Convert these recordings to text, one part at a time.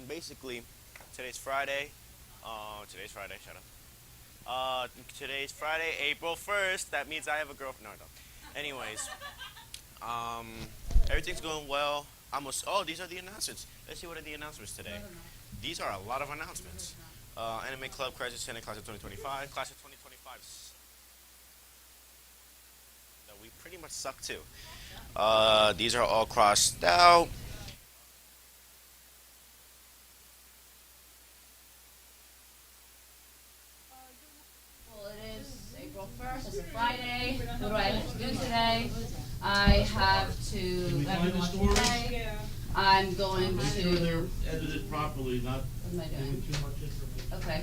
Basically, today's Friday. Today's Friday. Shut up. Today's Friday, April 1st. That means I have a girlfriend. No, I don't. Anyways, um, everything's going well. These are the announcements. Let's see what are the announcements today. These are a lot of announcements. Anime Club Crisis Center Class of 2025. Class of 2025. No, we pretty much suck too. These are all crossed out. Well, it is April 1st. It's a Friday. What do I have to do today? I have to. Today. I'm going Make to. sure they're edited properly, not What am I giving doing? too much information. Okay.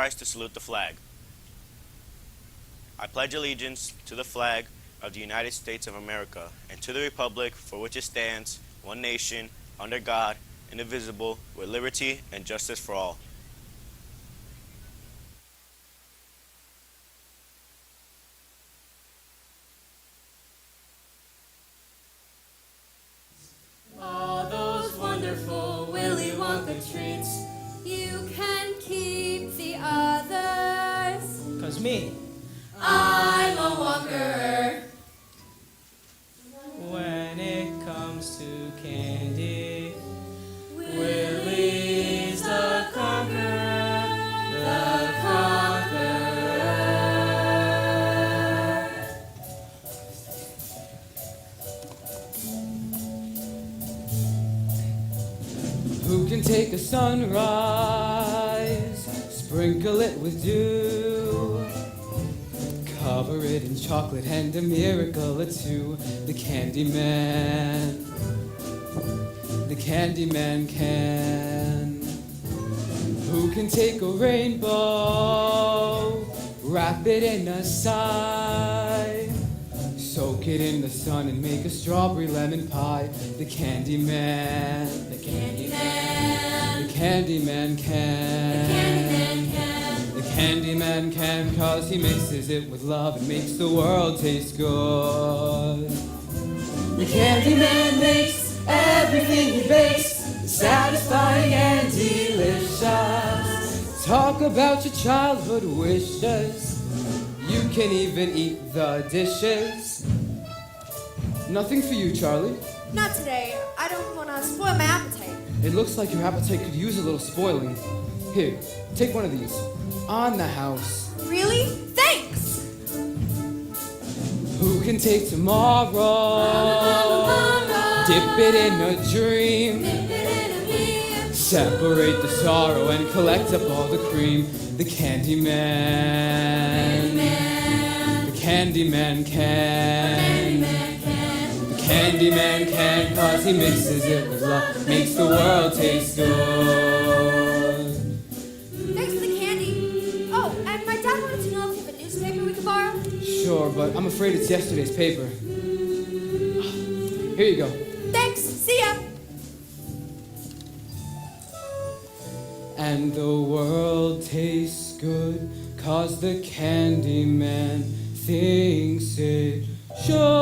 rise to salute the flag. I pledge allegiance to the flag of the United States of America and to the republic for which it stands, one nation, under God, indivisible, with liberty and justice for all. All those wonderful Willy Wonka treats, you can keep the others. 'Cause me, I'm a Wonker. when it comes to candy, Willy's the conqueror, the conqueror. Who can take a sunrise, sprinkle it with dew, cover it in chocolate and a miracle or two? The Candyman, the Candyman can. Who can take a rainbow, wrap it in a sigh, soak it in the sun and make a strawberry lemon pie? The Candyman, the Candyman, the Candyman can. the Candyman can. The Candyman can, 'cause he mixes it with love and makes the world taste good. The Candyman makes everything he bakes satisfying and delicious. Talk about your childhood wishes. You can even eat the dishes. Nothing for you, Charlie. Not today. I don't want to spoil my appetite. It looks like your appetite could use a little spoiling. Here, take one of these. On the house. Really? Thanks! Who can take tomorrow? Dip it in a dream. Separate the sorrow and collect up all the cream. The Candyman. The Candyman can. The Candyman can, 'cause he mixes it with love, makes the world taste good. Thanks for the candy. Oh, and my dad wanted to know if you have a newspaper we could borrow. Sure, but I'm afraid it's yesterday's paper. Here you go. Thanks. See ya. And the world tastes good, 'cause the Candyman thinks it should.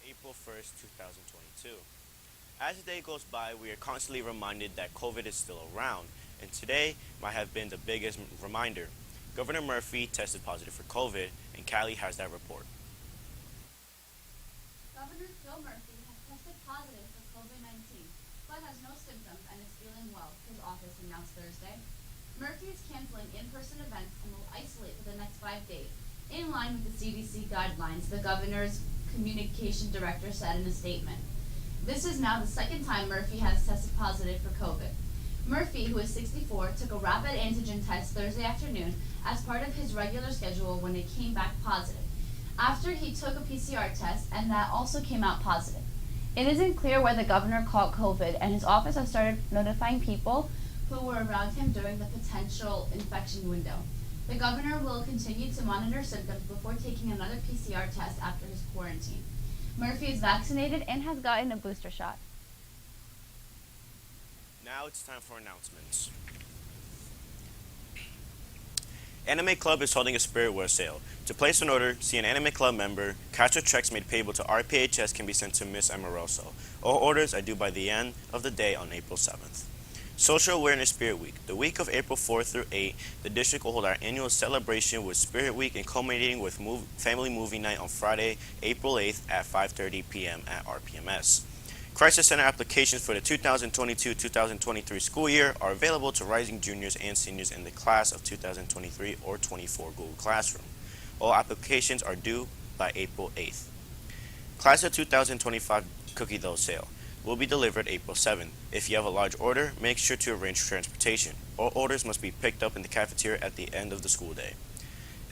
April 1st, 2022. As the day goes by, we are constantly reminded that COVID is still around, and today might have been the biggest reminder. Governor Murphy tested positive for COVID, and Callie has that report. Governor Phil Murphy has tested positive for COVID-19, but has no symptoms and is feeling well, his office announced Thursday. Murphy is canceling in-person events and will isolate for the next 5 days, in line with the CDC guidelines, the governor's communication director said in a statement. This is now the second time Murphy has tested positive for COVID. Murphy, who is 64, took a rapid antigen test Thursday afternoon as part of his regular schedule when it came back positive, after he took a PCR test and that also came out positive. It isn't clear where the governor caught COVID, and his office has started notifying people who were around him during the potential infection window. The governor will continue to monitor symptoms before taking another PCR test after his quarantine. Murphy is vaccinated and has gotten a booster shot. Now it's time for announcements. Anime Club is holding a Spiritware sale. To place an order, see an Anime Club member. Cash or checks made payable to RPHS can be sent to Miss Amoroso. All orders are due by the end of the day on April 7th. Social Awareness Spirit Week. The week of April 4th through 8th, the district will hold our annual celebration with Spirit Week and culminating with Family Movie Night on Friday, April 8th at 5:30 p.m. at RPMS. Crisis Center applications for the 2022-2023 school year are available to rising juniors and seniors in the class of 2023 or 24 Google Classroom. All applications are due by April 8th. Class of 2025 cookie dough sale will be delivered April 7th. If you have a large order, make sure to arrange transportation. All orders must be picked up in the cafeteria at the end of the school day.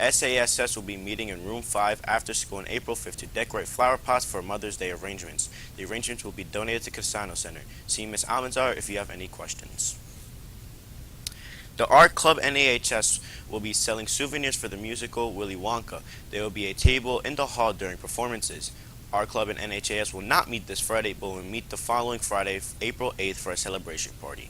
SASS will be meeting in room 5 after school on April 5th to decorate flower pots for Mother's Day arrangements. The arrangements will be donated to Casano Center. See Ms. Almanzar if you have any questions. The Art Club NAHS will be selling souvenirs for the musical Willy Wonka. There will be a table in the hall during performances. Art Club and NHAS will not meet this Friday, but will meet the following Friday, April 8th, for a celebration party.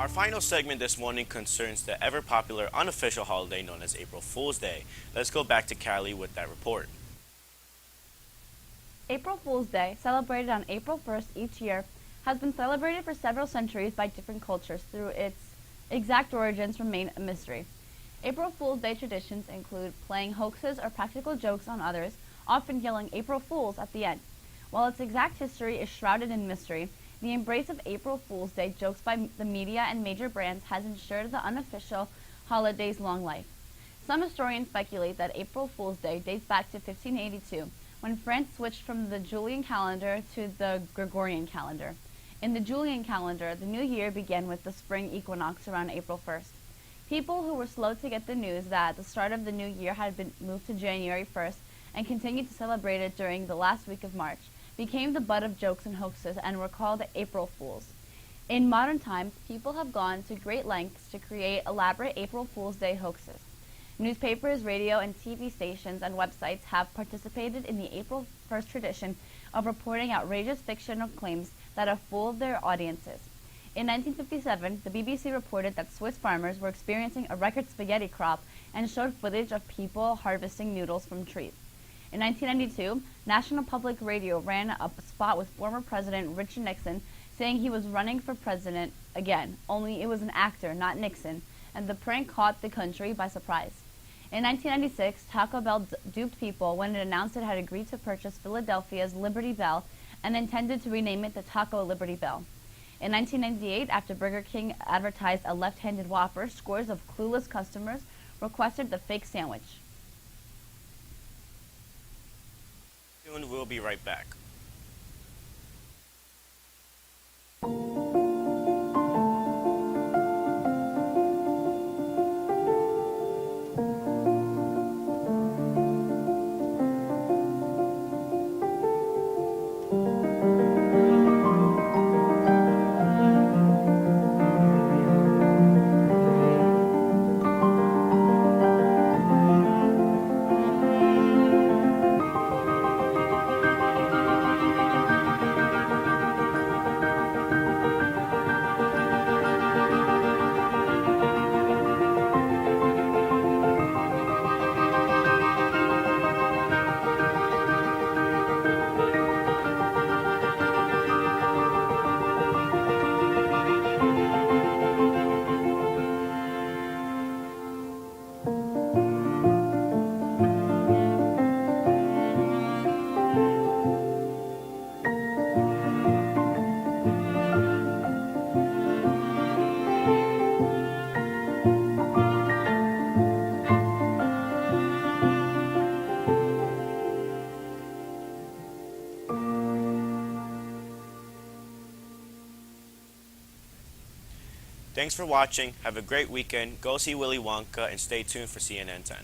Our final segment this morning concerns the ever-popular unofficial holiday known as April Fool's Day. Let's go back to Callie with that report. April Fool's Day, celebrated on April 1st each year, has been celebrated for several centuries by different cultures, through its exact origins remain a mystery. April Fool's Day traditions include playing hoaxes or practical jokes on others, often yelling April Fools at the end. While its exact history is shrouded in mystery, the embrace of April Fool's Day jokes by the media and major brands has ensured the unofficial holiday's long life. Some historians speculate that April Fool's Day dates back to 1582, when France switched from the Julian calendar to the Gregorian calendar. In the Julian calendar, the new year began with the spring equinox around April 1st. People who were slow to get the news that the start of the new year had been moved to January 1st and continued to celebrate it during the last week of March became the butt of jokes and hoaxes and were called April Fools. In modern times, people have gone to great lengths to create elaborate April Fool's Day hoaxes. Newspapers, radio, and TV stations and websites have participated in the April 1st tradition of reporting outrageous fictional claims that have fooled their audiences. In 1957, the BBC reported that Swiss farmers were experiencing a record spaghetti crop and showed footage of people harvesting noodles from trees. In 1992, National Public Radio ran a spot with former President Richard Nixon saying he was running for president again, only it was an actor, not Nixon, and the prank caught the country by surprise. In 1996, Taco Bell duped people when it announced it had agreed to purchase Philadelphia's Liberty Bell and intended to rename it the Taco Liberty Bell. In 1998, after Burger King advertised a left-handed Whopper, scores of clueless customers requested the fake sandwich. We'll be right back. Thanks for watching. Have a great weekend. Go see Willy Wonka and stay tuned for CNN 10.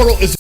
moral is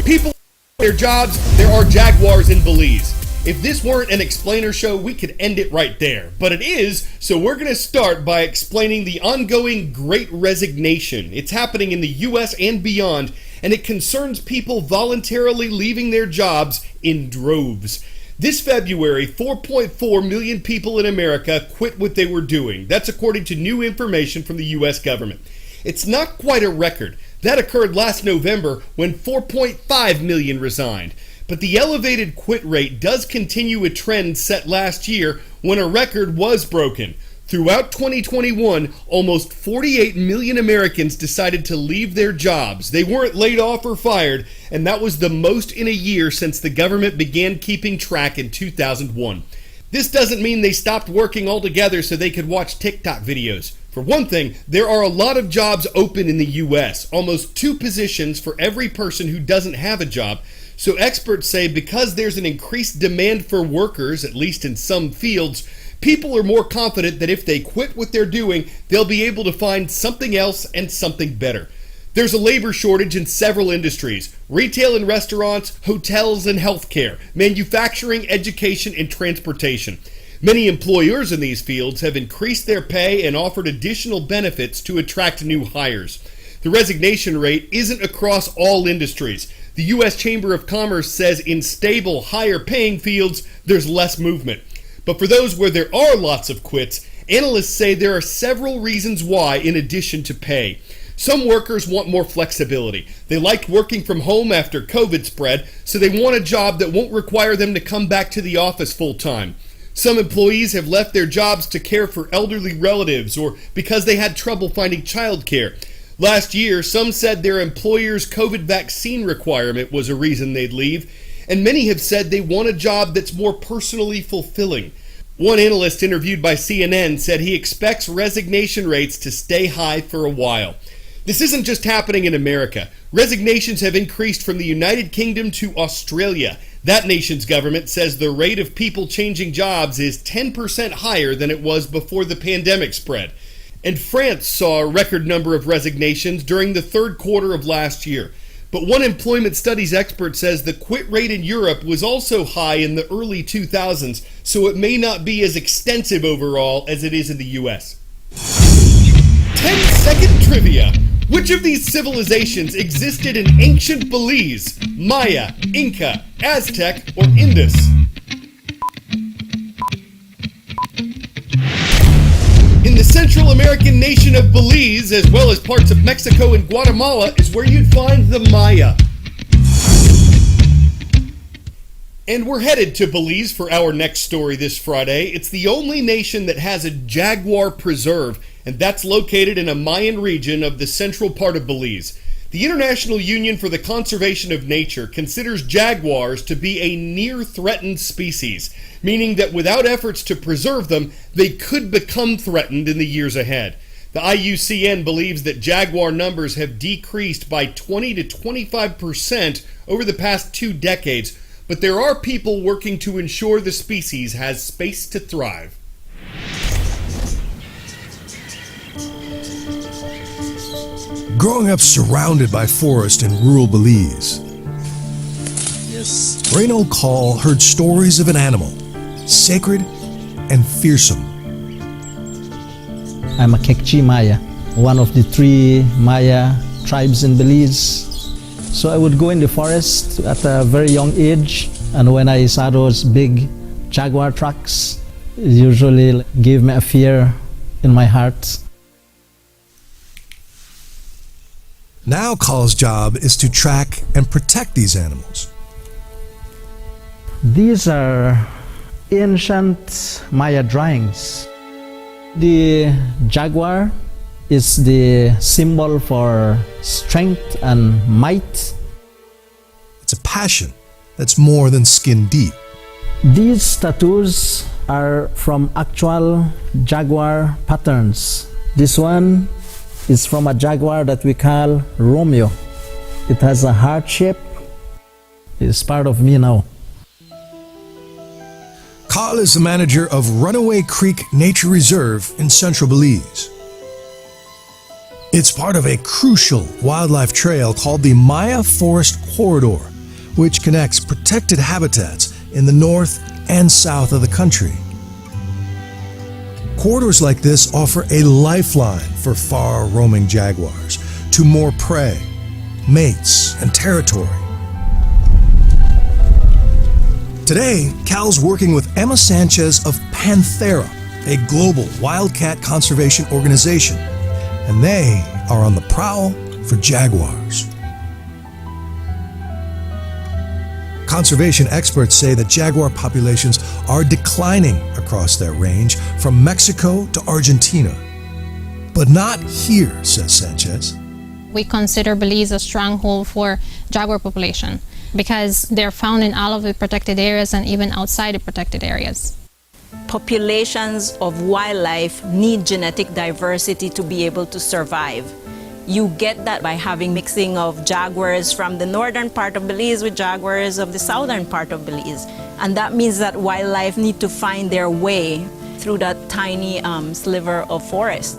people their jobs, there are Jaguars in Belize. If this weren't an explainer show, we could end it right there. But it is, so we're going to start by explaining the ongoing Great Resignation. It's happening in the U.S. and beyond, and it concerns people voluntarily leaving their jobs in droves. This February, 4.4 million people in America quit what they were doing. That's according to new information from the U.S. government. It's not quite a record. That occurred last November when 4.5 million resigned. But the elevated quit rate does continue a trend set last year when a record was broken. Throughout 2021, almost 48 million Americans decided to leave their jobs. They weren't laid off or fired, and that was the most in a year since the government began keeping track in 2001. This doesn't mean they stopped working altogether so they could watch TikTok videos. For one thing, there are a lot of jobs open in the U.S., almost 2 positions for every person who doesn't have a job. So experts say because there's an increased demand for workers, at least in some fields, people are more confident that if they quit what they're doing, they'll be able to find something else and something better. There's a labor shortage in several industries: retail and restaurants, hotels and healthcare, manufacturing, education, and transportation. Many employers in these fields have increased their pay and offered additional benefits to attract new hires. The resignation rate isn't across all industries. The U.S. Chamber of Commerce says in stable, higher-paying fields, there's less movement. But for those where there are lots of quits, analysts say there are several reasons why in addition to pay. Some workers want more flexibility. They liked working from home after COVID spread, so they want a job that won't require them to come back to the office full-time. Some employees have left their jobs to care for elderly relatives or because they had trouble finding childcare. Last year, some said their employer's COVID vaccine requirement was a reason they'd leave, and many have said they want a job that's more personally fulfilling. One analyst interviewed by CNN said he expects resignation rates to stay high for a while. This isn't just happening in America. Resignations have increased from the United Kingdom to Australia. That nation's government says the rate of people changing jobs is 10% higher than it was before the pandemic spread. And France saw a record number of resignations during the third quarter of last year. But one employment studies expert says the quit rate in Europe was also high in the early 2000s, so it may not be as extensive overall as it is in the U.S. 10-second trivia. Which of these civilizations existed in ancient Belize? Maya, Inca, Aztec, or Indus? In the Central American nation of Belize, as well as parts of Mexico and Guatemala, is where you'd find the Maya. And we're headed to Belize for our next story this Friday. It's the only nation that has a jaguar preserve, and that's located in a Mayan region of the central part of Belize. The International Union for the Conservation of Nature considers jaguars to be a near-threatened species, meaning that without efforts to preserve them, they could become threatened in the years ahead. The IUCN believes that jaguar numbers have decreased by 20 to 25% over the past 2 decades, but there are people working to ensure the species has space to thrive. Growing up surrounded by forest in rural Belize, Reynold Call heard stories of an animal, sacred and fearsome. I'm a Kekchi Maya, one of the 3 Maya tribes in Belize. So I would go in the forest at a very young age, and when I saw those big jaguar tracks, it usually gave me a fear in my heart. Now Call's job is to track and protect these animals. These are ancient Maya drawings. The jaguar is the symbol for strength and might. It's a passion that's more than skin deep. These tattoos are from actual jaguar patterns. This one is from a jaguar that we call Romeo. It has a heart shape. It's part of me now. Call is the manager of Runaway Creek Nature Reserve in central Belize. It's part of a crucial wildlife trail called the Maya Forest Corridor, which connects protected habitats in the north and south of the country. Corridors like this offer a lifeline for far-roaming jaguars to more prey, mates, and territory. Today, Cal's working with Emma Sanchez of Panthera, a global wildcat conservation organization, and they are on the prowl for jaguars. Conservation experts say that jaguar populations are declining across their range from Mexico to Argentina. But not here, says Sanchez. We consider Belize a stronghold for jaguar population because they're found in all of the protected areas and even outside the protected areas. Populations of wildlife need genetic diversity to be able to survive. You get that by having mixing of jaguars from the northern part of Belize with jaguars of the southern part of Belize. And that means that wildlife need to find their way through that tiny sliver of forest.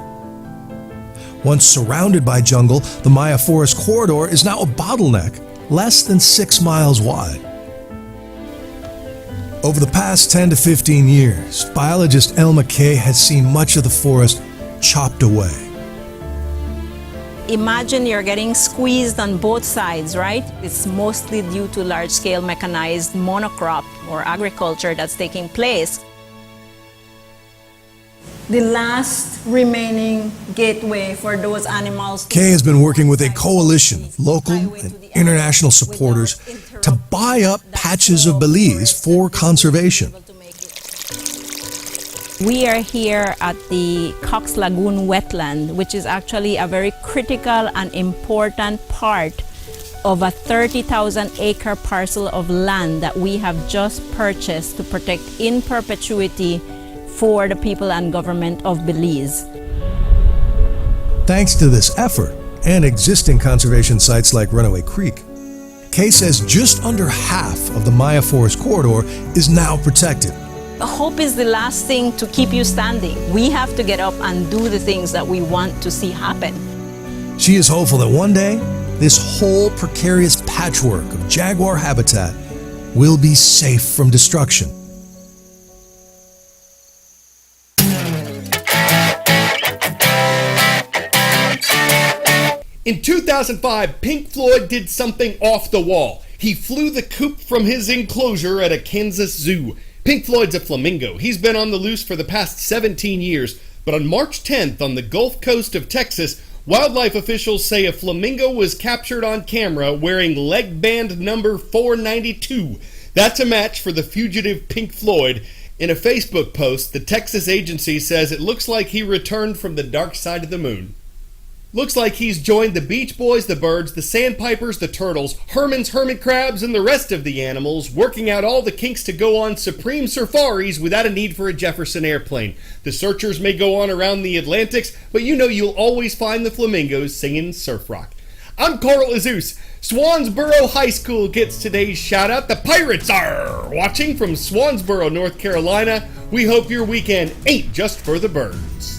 Once surrounded by jungle, the Maya Forest Corridor is now a bottleneck, less than 6 miles wide. Over the past 10 to 15 years, biologist Elma Kay has seen much of the forest chopped away. Imagine you're getting squeezed on both sides, right? It's mostly due to large-scale mechanized monocrop or agriculture that's taking place. The last remaining gateway for those animals. Kay has been working with a coalition of local and international supporters to buy up patches of Belize for conservation. We are here at the Cox Lagoon wetland, which is actually a very critical and important part of a 30,000-acre parcel of land that we have just purchased to protect in perpetuity for the people and government of Belize. Thanks to this effort and existing conservation sites like Runaway Creek, Kay says just under half of the Maya Forest Corridor is now protected. Hope is the last thing to keep you standing. We have to get up and do the things that we want to see happen. She is hopeful that one day, this whole precarious patchwork of jaguar habitat will be safe from destruction. In 2005, Pink Floyd did something off the wall. He flew the coop from his enclosure at a Kansas zoo. Pink Floyd's a flamingo. He's been on the loose for the past 17 years, but on March 10th on the Gulf Coast of Texas, wildlife officials say a flamingo was captured on camera wearing leg band number 492. That's a match for the fugitive Pink Floyd. In a Facebook post, the Texas agency says it looks like he returned from the dark side of the moon. Looks like he's joined the Beach Boys, the birds, the sandpipers, the turtles, Herman's hermit crabs, and the rest of the animals, working out all the kinks to go on supreme safaris without a need for a Jefferson airplane. The searchers may go on around the Atlantics, but you know you'll always find the flamingos singing surf rock. I'm Carl Azus. Swansboro High School gets today's shout out. The Pirates are watching from Swansboro, North Carolina. We hope your weekend ain't just for the birds.